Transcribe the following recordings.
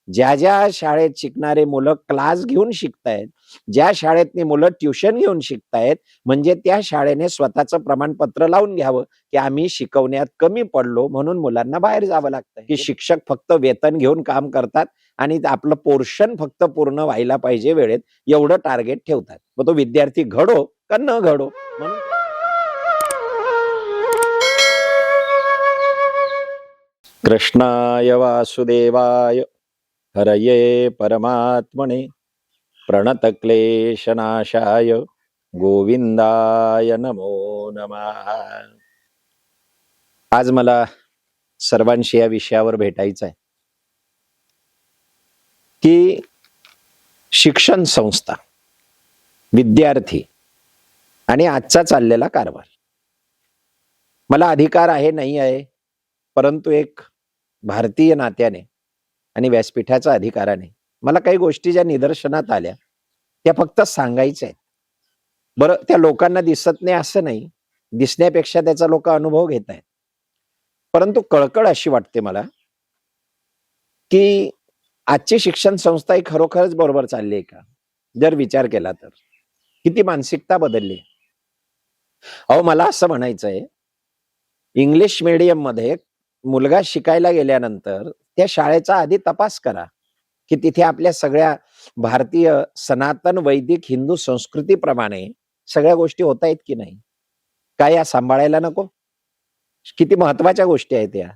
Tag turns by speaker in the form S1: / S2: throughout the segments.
S1: ज्या ज्या शाळेत शिकणारे मुलं क्लास घेऊन शिकतायत, ज्या शाळेतनी मुलं ट्युशन घेऊन शिकतायत, म्हणजे त्या शाळेने स्वतःचं प्रमाणपत्र लावून घ्यावं की आम्ही शिकवण्यात कमी पडलो म्हणून मुलांना बाहेर जावं लागतंय. की शिक्षक फक्त वेतन घेऊन काम करतात आणि आपलं पोर्शन फक्त पूर्ण व्हायला पाहिजे वेळेत, एवढं टार्गेट ठेवतात. मग तो विद्यार्थी घडो का न घडो म्हणून. कृष्णाय वासुदेवाय हरये परमात्मने प्रणतक्लेशनाशाय गोविंदाय नमो नमः. आज मला सर्वांशी या विषयावर भेटायचं आहे की शिक्षण संस्था, विद्यार्थी आणि आजचा चाललेला कारभार. मला अधिकार आहे नाही आहे, परंतु एक भारतीय नात्याने आणि व्यासपीठाच्या अधिकाराने मला काही गोष्टी ज्या निदर्शनात आल्या त्या फक्त सांगायच्या आहेत. बरं, त्या लोकांना दिसत नाही असं नाही, दिसण्यापेक्षा त्याचा लोक अनुभव घेत आहेत. परंतु कळकळ अशी वाटते मला की आजची शिक्षण संस्था ही खरोखरच बरोबर चालली आहे का? जर विचार केला तर किती मानसिकता बदलली. अहो, मला असं म्हणायचंय, इंग्लिश मीडियम मध्ये मुलगा शिकायला गेल्यानंतर त्या शाळेचा आधी तपास करा की तिथे आपल्या सगळ्या भारतीय सनातन वैदिक हिंदू संस्कृतीप्रमाणे सगळ्या गोष्टी होत आहेत की नाही. काय या सांभाळायला नको? किती महत्वाच्या गोष्टी आहेत या.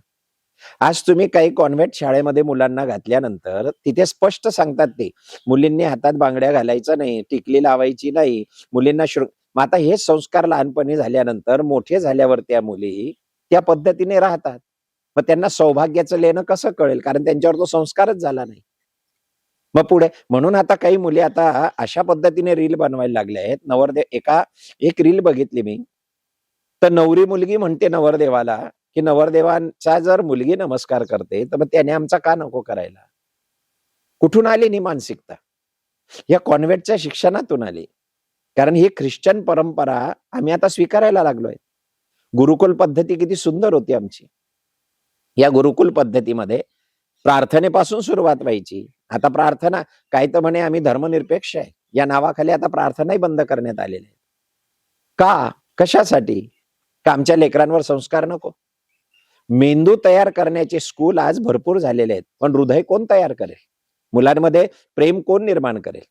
S1: आज तुम्ही काही कॉन्व्हेंट शाळेमध्ये मुलांना घातल्यानंतर तिथे स्पष्ट सांगतात ते मुलींनी हातात बांगड्या घालायचं नाही, टिकली लावायची नाही, मुलींना मग आता हे संस्कार लहानपणी झाल्यानंतर मोठे झाल्यावर त्या मुली त्या पद्धतीने राहतात. मग त्यांना सौभाग्याचं लेणं कसं कळेल? कारण त्यांच्यावर तो संस्कारच झाला नाही. मग पुढे म्हणून आता काही मुली आता अशा पद्धतीने रील बनवायला लागल्या आहेत. एक रील बघितली मी, तर नवरी मुलगी म्हणते नवरदेवाला की नवरदेवांचा जर मुलगी नमस्कार करते तर मग त्याने आमचा का नको करायला? कुठून आली ही मानसिकता? या कॉन्व्हेंटच्या शिक्षणातून आली. कारण ही ख्रिश्चन परंपरा आम्ही आता स्वीकारायला लागलोय. गुरुकुल पद्धती किती सुंदर होती आमची. या गुरुकुल पद्धतीमध्ये प्रार्थनेपासून सुरुवात व्हायची. आता प्रार्थना काय तर म्हणे आम्ही धर्मनिरपेक्ष आहे या नावाखाली आता प्रार्थनाही बंद करण्यात आलेल्या आहेत. का? कशासाठी? का आमच्या लेकरांवर संस्कार नको? मेंदू तयार करण्याचे स्कूल आज भरपूर झालेले आहेत, पण हृदय कोण तयार करेल? मुलांमध्ये प्रेम कोण निर्माण करेल?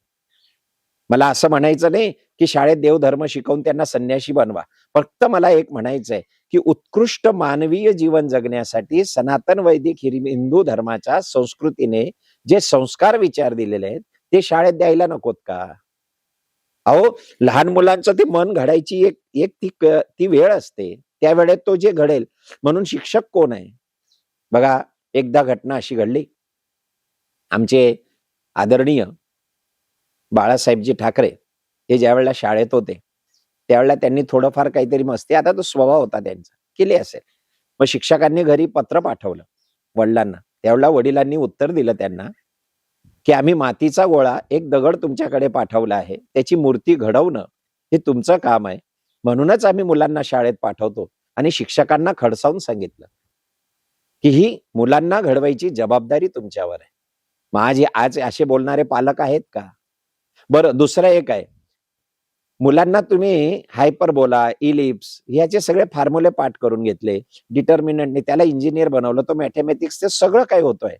S1: मला असं म्हणायचं नाही की शाळेत देवधर्म शिकवून त्यांना संन्याशी बनवा. फक्त मला एक म्हणायचंय की उत्कृष्ट मानवीय जीवन जगण्यासाठी सनातन वैदिक हिंदू धर्माच्या संस्कृतीने जे संस्कार विचार दिलेले आहेत ते शाळेत द्यायला नकोत का? अहो, लहान मुलांचं ते मन घडायची एक ती वेळ असते. त्या वेळेत तो जे घडेल. म्हणून शिक्षक कोण आहे? बघा, एकदा घटना अशी घडली. आमचे आदरणीय बाळासाहेबजी ठाकरे हे ज्या वेळेला शाळेत होते त्यावेळेला त्यांनी थोडंफार काहीतरी मस्ती, आता तो स्वभाव होता त्यांचा, केली असेल. मग शिक्षकांनी घरी पत्र पाठवलं वडिलांना. त्यावेळेला वडिलांनी उत्तर दिलं त्यांना की आम्ही मातीचा गोळा एक दगड तुमच्याकडे पाठवला आहे, त्याची मूर्ती घडवणं हे तुमचं काम आहे, म्हणूनच आम्ही मुलांना शाळेत पाठवतो. आणि शिक्षकांना खडसावून सांगितलं की ही मुलांना घडवायची जबाबदारी तुमच्यावर आहे. मग आज असे बोलणारे पालक आहेत का? बरं, दुसरं एक आहे, मुलांना तुम्ही हायपरबोला, इलिप्स याचे सगळे फॉर्म्युले पाठ करून घेतले, डिटर्मिनंटने त्याला इंजिनियर बनवलं, तो मॅथमॅटिक्स ते सगळं काही होतोय.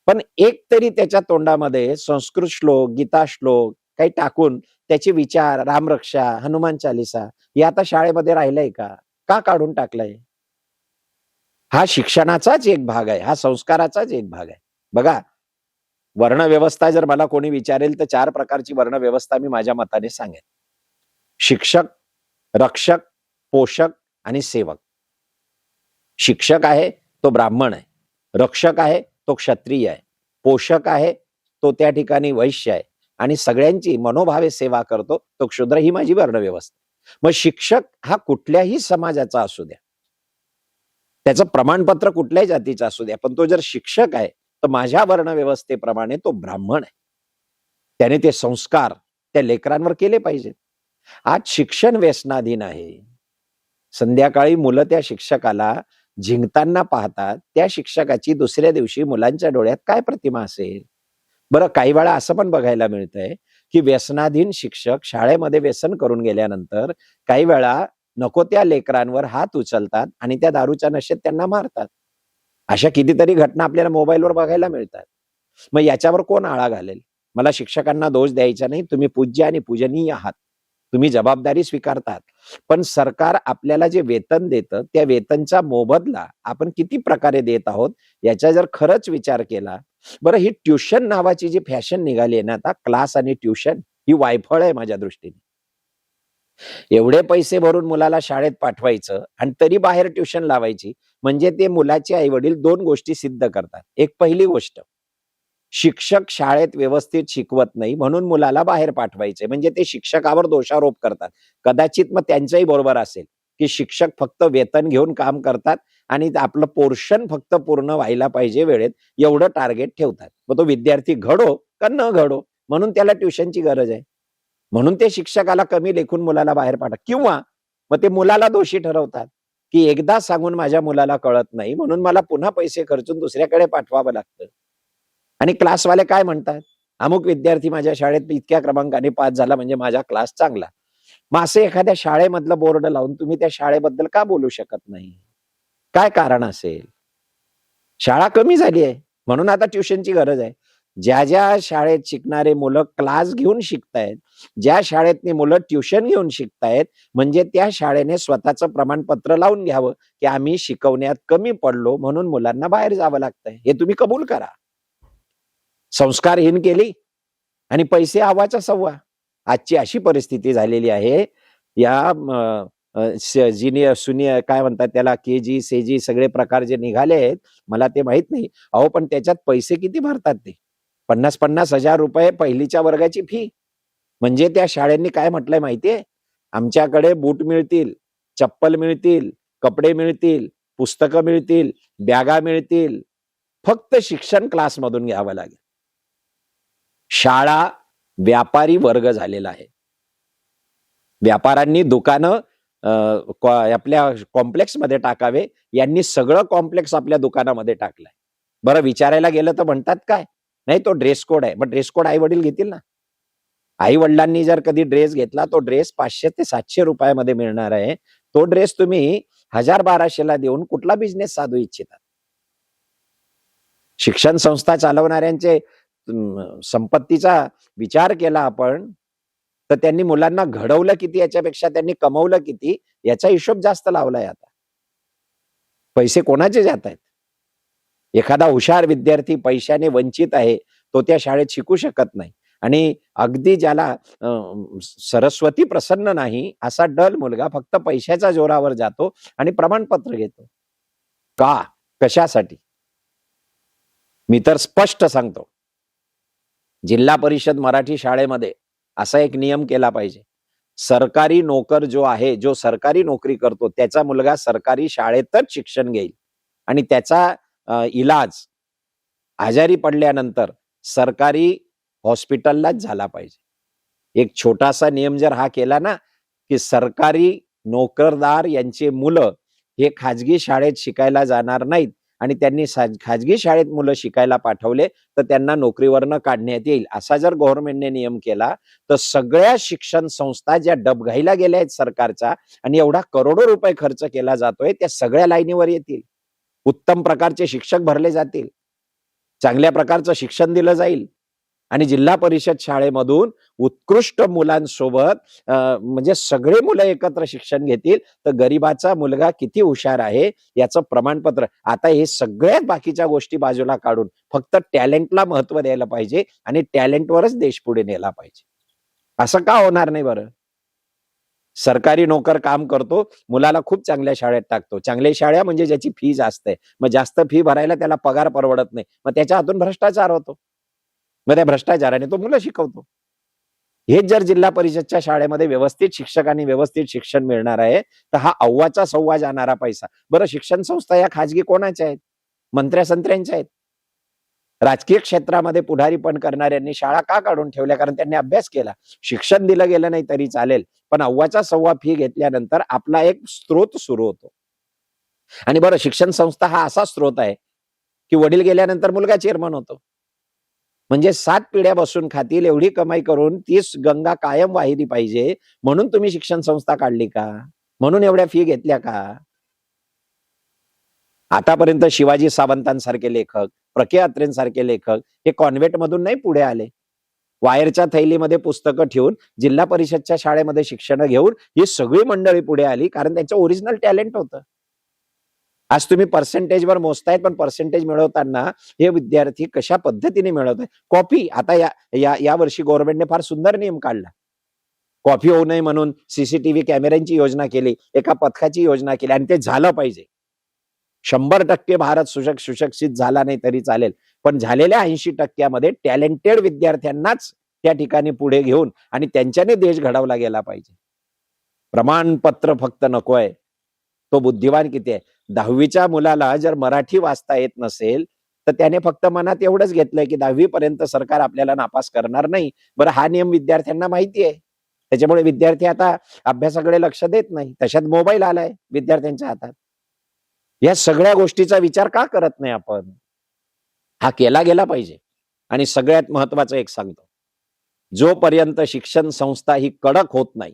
S1: पण एक तरी त्याच्या तोंडामध्ये संस्कृत श्लोक, गीता श्लोक काही टाकून त्याचे विचार, रामरक्षा, हनुमान चालिसा हे आता शाळेमध्ये राहिलंय का? का काढून टाकलंय? हा शिक्षणाचाच एक भाग आहे, हा संस्काराचाच एक भाग आहे. बघा, वर्णव्यवस्था जर मला कोणी विचारेल तर 4 प्रकारची वर्णव्यवस्था मी माझ्या मताने सांगेन. शिक्षक, रक्षक, पोषक आणि सेवक. शिक्षक आहे तो ब्राह्मण आहे, रक्षक आहे तो क्षत्रिय आहे, पोषक आहे तो त्या ठिकाणी वैश्य आहे आणि सगळ्यांची मनोभावे सेवा करतो तो क्षुद्र. ही माझी वर्णव्यवस्था. मग शिक्षक हा कुठल्याही समाजाचा असू द्या, त्याचं प्रमाणपत्र कुठल्याही जातीचा असू द्या, पण तो जर शिक्षक आहे तर माझ्या वर्णव्यवस्थेप्रमाणे तो ब्राह्मण आहे. त्याने ते संस्कार त्या लेकरांवर केले पाहिजेत. आज शिक्षण व्यसनाधीन आहे. संध्याकाळी मुलं त्या शिक्षकाला झिंकताना पाहतात त्या शिक्षकाची दुसऱ्या दिवशी मुलांच्या डोळ्यात काय प्रतिमा असेल? बरं, काही वेळा असं पण बघायला मिळतंय, की व्यसनाधीन शिक्षक शाळेमध्ये व्यसन करून गेल्यानंतर काही वेळा नको त्या लेकरांवर हात उचलतात आणि त्या दारूच्या नशेत त्यांना मारतात. अशा कितीतरी घटना आपल्याला मोबाईलवर बघायला मिळतात. मग याच्यावर कोण आळा घालेल? मला शिक्षकांना दोष द्यायचा नाही. तुम्ही पूज्य आणि पूजनीय आहात. तुम्ही जबाबदारी स्वीकारतात. पण सरकार आपल्याला जे वेतन देतं, त्या वेतनचा मोबदला आपण किती प्रकारे देत आहोत, याचा जर खरंच विचार केला. बरं, ही ट्युशन नावाची जी फॅशन निघाली आहे ना आता, क्लास आणि ट्युशन, ही वायफळ आहे माझ्या दृष्टीने. एवढे पैसे भरून मुलाला शाळेत पाठवायचं आणि तरी बाहेर ट्युशन लावायची, म्हणजे ते मुलाचे आई-वडील 2 गोष्टी सिद्ध करतात. एक पहिली गोष्ट, शिक्षक शाळेत व्यवस्थित शिकवत नाही म्हणून मुलाला बाहेर पाठवायचे, म्हणजे ते शिक्षकावर दोषारोप करतात. कदाचित मग त्यांचंही बरोबर असेल, की शिक्षक फक्त वेतन घेऊन काम करतात आणि आपलं पोर्शन फक्त पूर्ण व्हायला पाहिजे वेळेत, एवढं टार्गेट ठेवतात. मग तो विद्यार्थी घडो का न घडो, म्हणून त्याला ट्युशनची गरज आहे. म्हणून ते शिक्षकाला कमी लेखून मुलाला बाहेर पाठवतात किंवा मग ते मुलाला दोषी ठरवतात, की एकदा सांगून माझ्या मुलाला कळत नाही म्हणून मला पुन्हा पैसे खर्चून दुसऱ्याकडे पाठवावं लागतं. आणि क्लासवाले काय म्हणतात, अमुक विद्यार्थी माझ्या शाळेत इतक्या क्रमांकाने पास झाला म्हणजे माझा क्लास चांगला. मग असं एखाद्या शाळेमधलं बोर्ड लावून तुम्ही त्या शाळेबद्दल का बोलू शकत नाही? काय कारण असेल? शाळा कमी झाली आहे म्हणून आता ट्युशनची गरज आहे. ज्या शाळेत शिकणारे मुलं क्लास घेऊन शिकतायत, ज्या शाळेतली मुलं ट्युशन घेऊन शिकतायत, म्हणजे त्या शाळेने स्वतःचं प्रमाणपत्र लावून घ्यावं, की आम्ही शिकवण्यात कमी पडलो म्हणून मुलांना बाहेर जावं लागतंय. हे तुम्ही कबूल करा. संस्कारहीन केली आणि पैसे अव्वाच्या सव्वा. आजची अशी परिस्थिती झालेली आहे. या ज्युनियर काय म्हणतात त्याला, के-जी, से-जी सगळे प्रकार जे निघाले आहेत, मला ते माहित नाही. अहो, पण त्याच्यात पैसे किती भरतात ते? 50,000-50,000 हजार रुपये पहिलीच्या वर्गाची फी. म्हणजे त्या शाळांनी काय म्हटलंय माहितीये? आमच्याकडे बूट मिळतील, चप्पल मिळतील, कपडे मिळतील, पुस्तकं मिळतील, बॅगा मिळतील. फक्त शिक्षण क्लासमधून घ्यावं लागेल. शाळा व्यापारी वर्ग झालेला आहे. व्यापाऱ्यांनी दुकानं आपल्या कॉम्प्लेक्समध्ये टाकावे. यांनी सगळं कॉम्प्लेक्स आपल्या दुकानामध्ये टाकलंय. बरं, विचारायला गेलं तर म्हणतात काय? नाही, तो ड्रेस कोड आहे. मग ड्रेस कोड आई-वडील घेतील ना. आई-वडिलांनी जर कधी ड्रेस घेतला, तो ड्रेस 500 ते 700 रुपयामध्ये मिळणार आहे. तो ड्रेस तुम्ही 1000-1200 ला देऊन कुठला बिझनेस साधू इच्छितात? शिक्षण संस्था चालवणाऱ्यांचे संपत्तीचा विचार केला आपण, तर त्यांनी मुलांना घडवलं किती याच्यापेक्षा त्यांनी कमवलं किती याचा हिशोब जास्त लावलाय आता. पैसे कोणाचे जात आहेत? एखादा हुशार विद्यार्थी पैशाने वंचित आहे, तो त्या शाळेत शिकू शकत नाही. आणि अगदी ज्याला सरस्वती प्रसन्न नाही असा डल मुलगा फक्त पैशाच्या जोरावर जातो आणि प्रमाणपत्र घेतो. का? कशासाठी? मी तर स्पष्ट सांगतो, जिल्हा परिषद मराठी शाळेमध्ये असा एक नियम केला पाहिजे. सरकारी नोकर जो आहे, जो सरकारी नोकरी करतो, त्याचा मुलगा सरकारी शाळेतच शिक्षण घेईल आणि त्याचा इलाज आजारी पडल्यानंतर सरकारी हॉस्पिटललाच झाला पाहिजे. एक छोटासा नियम जर हा केला ना, की सरकारी नोकरदार यांचे मुलं हे खाजगी शाळेत शिकायला जाणार नाहीत आणि त्यांनी खाजगी शाळेत मुलं शिकायला पाठवले तर त्यांना नोकरीवरनं काढण्यात येईल, असा जर गव्हर्नमेंटने नियम केला तर सगळ्या शिक्षण संस्था ज्या डबघाईला गेल्या आहेत सरकारचा आणि एवढा करोडो रुपये खर्च केला जातोय, त्या सगळ्या लाईनीवर येतील. उत्तम प्रकारचे शिक्षक भरले जातील, चांगल्या प्रकारचं शिक्षण दिलं जाईल आणि जिल्हा परिषद शाळेमधून उत्कृष्ट मुलांसोबत म्हणजे सगळे मुलं एकत्र शिक्षण घेतील तर गरिबाचा मुलगा किती हुशार आहे याचं प्रमाणपत्र. आता हे सगळ्यात बाकीच्या गोष्टी बाजूला काढून फक्त टॅलेंटला महत्व द्यायला पाहिजे आणि टॅलेंटवरच देश पुढे नेला पाहिजे. असं का होणार नाही बरं? सरकारी नोकर काम करतो, मुलाला खूप चांगल्या शाळेत टाकतो. चांगल्या शाळा म्हणजे ज्याची फी जास्त आहे. मग जास्त फी भरायला त्याला पगार परवडत नाही. मग त्याच्या हातून भ्रष्टाचार होतो. मग त्या भ्रष्टाचाराने तो मुलं शिकवतो. हेच जर जिल्हा परिषदच्या शाळेमध्ये व्यवस्थित शिक्षकांनी व्यवस्थित शिक्षण मिळणार आहे तर हा अव्वाचा सव्वा जाणारा पैसा. बरं, शिक्षण संस्था या खाजगी कोणाच्या आहेत? मंत्र्या-संत्र्यांच्या आहेत. राजकीय क्षेत्रामध्ये पुढारीपण करणाऱ्यांनी शाळा का काढून ठेवल्या? कारण त्यांनी अभ्यास केला. शिक्षण दिलं गेलं नाही तरी चालेल, पण अव्वाचा सव्वा फी घेतल्यानंतर आपला एक स्रोत सुरू होतो. आणि बरं, शिक्षण संस्था हा असा स्रोत आहे की वडील गेल्यानंतर मुलगा चेअरमन होतो. म्हणजे 7 पिढ्या बसून खातील एवढी कमाई करून तीच गंगा कायम वाहिली पाहिजे म्हणून तुम्ही शिक्षण संस्था काढली का? म्हणून एवढ्या फी घेतल्या का? आतापर्यंत शिवाजी सावंतांसारखे लेखक, प्र.के. अत्रेंसारखे लेखक हे कॉन्व्हेंटमधून नाही पुढे आले. वायरच्या थैलीमध्ये पुस्तकं ठेवून जिल्हा परिषदच्या शाळेमध्ये शिक्षण घेऊन ही सगळी मंडळी पुढे आली, कारण त्यांचं ओरिजिनल टॅलेंट होतं. आज तुम्ही पर्सेंटेजवर मोजतायत, पण पर्सेंटेज मिळवताना हे विद्यार्थी कशा पद्धतीने मिळवत आहेत. कॉपी आता या वर्षी गव्हर्नमेंटने फार सुंदर नियम काढला. कॉपी होऊ नये म्हणून सीसीटीव्ही कॅमेऱ्यांची योजना केली, एका पथकाची योजना केली आणि ते झालं पाहिजे. 100% भारत सुशिक्षित झाला नाही तरी चालेल, पण झालेल्या 80% टॅलेंटेड विद्यार्थ्यांनाच त्या ठिकाणी पुढे घेऊन आणि त्यांच्याने देश घडवला गेला पाहिजे. प्रमाणपत्र फक्त नकोय, तो बुद्धिवान किती आहे. 10वीच्या मुलाला जर मराठी वाचता येत नसेल तर त्याने फक्त मनात एवढंच घेतलंय की 10वी पर्यंत सरकार आपल्याला नापास करणार नाही. बरं, हा नियम विद्यार्थ्यांना माहिती आहे, त्याच्यामुळे विद्यार्थी आता अभ्यासाकडे लक्ष देत नाही. तशात मोबाईल आलाय विद्यार्थ्यांच्या हातात. या सगळ्या गोष्टीचा विचार का करत नाही आपण? हा केला गेला पाहिजे. आणि सगळ्यात महत्वाचं एक सांगतो, जोपर्यंत शिक्षण संस्था ही कडक होत नाही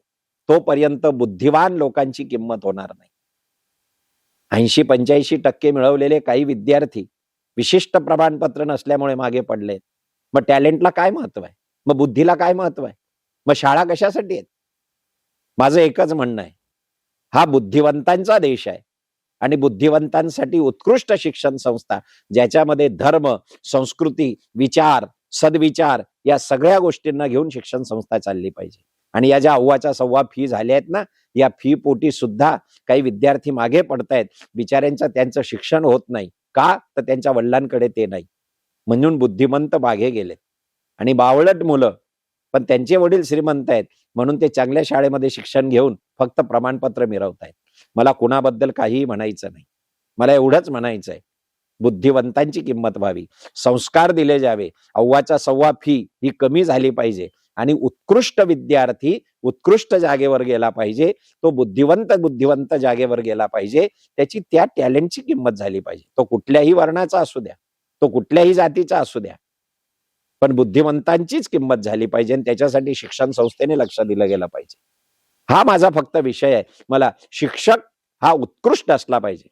S1: तोपर्यंत बुद्धिवान लोकांची किंमत होणार नाही. 80-85% मिळवलेले काही विद्यार्थी विशिष्ट प्रमाणपत्र नसल्यामुळे मागे पडलेत. मग टॅलेंटला काय महत्व आहे? मग बुद्धीला काय महत्व आहे? मग शाळा कशासाठी आहेत? माझं एकच म्हणणं आहे, हा बुद्धिवंतांचा देश आहे आणि बुद्धिवंतांसाठी उत्कृष्ट शिक्षण संस्था ज्याच्यामध्ये धर्म, संस्कृती, विचार, सद्विचार या सगळ्या गोष्टींना घेऊन शिक्षण संस्था चालली पाहिजे. आणि या ज्या अव्वाच्या सव्वा फी झाल्या आहेत ना, या फी पोटी सुद्धा काही विद्यार्थी मागे पडतायत. बिचाऱ्यांचं त्यांचं शिक्षण होत नाही का? तर त्यांच्या वडिलांकडे ते नाही, म्हणून बुद्धिमंत मागे गेलेत. आणि बावळट मुलं, पण त्यांचे वडील श्रीमंत आहेत म्हणून ते चांगल्या शाळेमध्ये शिक्षण घेऊन फक्त प्रमाणपत्र मिळवतायत. मला कुणाबद्दल काहीही म्हणायचं नाही. मला एवढंच म्हणायचं आहे, बुद्धिवंतांची किंमत व्हावी, संस्कार दिले जावे, अव्वाच्या सव्वा फी ही कमी झाली पाहिजे आणि उत्कृष्ट विद्यार्थी उत्कृष्ट जागेवर गेला पाहिजे. तो बुद्धिवंत जागेवर गेला पाहिजे. त्याची त्या टॅलेंटची किंमत झाली पाहिजे. तो कुठल्याही वर्णाचा असू द्या, तो कुठल्याही जातीचा असू द्या, पण बुद्धिवंतांचीच किंमत झाली पाहिजे आणि त्याच्यासाठी शिक्षण संस्थेने लक्ष दिलं गेलं पाहिजे. हा माझा फक्त विषय आहे. मला शिक्षक हा उत्कृष्ट असला पाहिजे.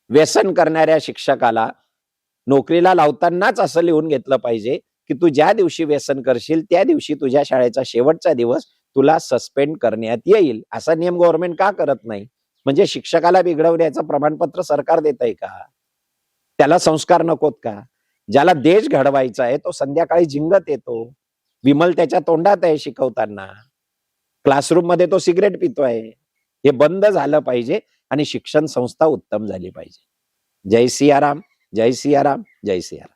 S1: व्यसन करणाऱ्या शिक्षकाला नोकरीला लावतानाच असं लिहून घेतलं पाहिजे की तू ज्या दिवशी व्यसन करशील त्या दिवशी तुझ्या शाळेचा शेवटचा दिवस तुला सस्पेंड करण्यात येईल. असा नियम गव्हर्नमेंट का करत नाही? म्हणजे शिक्षकाला बिघडवण्याचं प्रमाणपत्र सरकार देत आहे का? त्याला संस्कार नकोत का? ज्याला देश घडवायचा आहे तो संध्याकाळी झिंगत येतो, विमल त्याच्या तोंडात आहे शिकवताना, क्लासरूम मध्ये तो सिगरेट पितोय. हे बंद झालं पाहिजे आणि शिक्षण संस्था उत्तम झाली पाहिजे. जय सियाराम, जय सियाराम, जय सियाराम.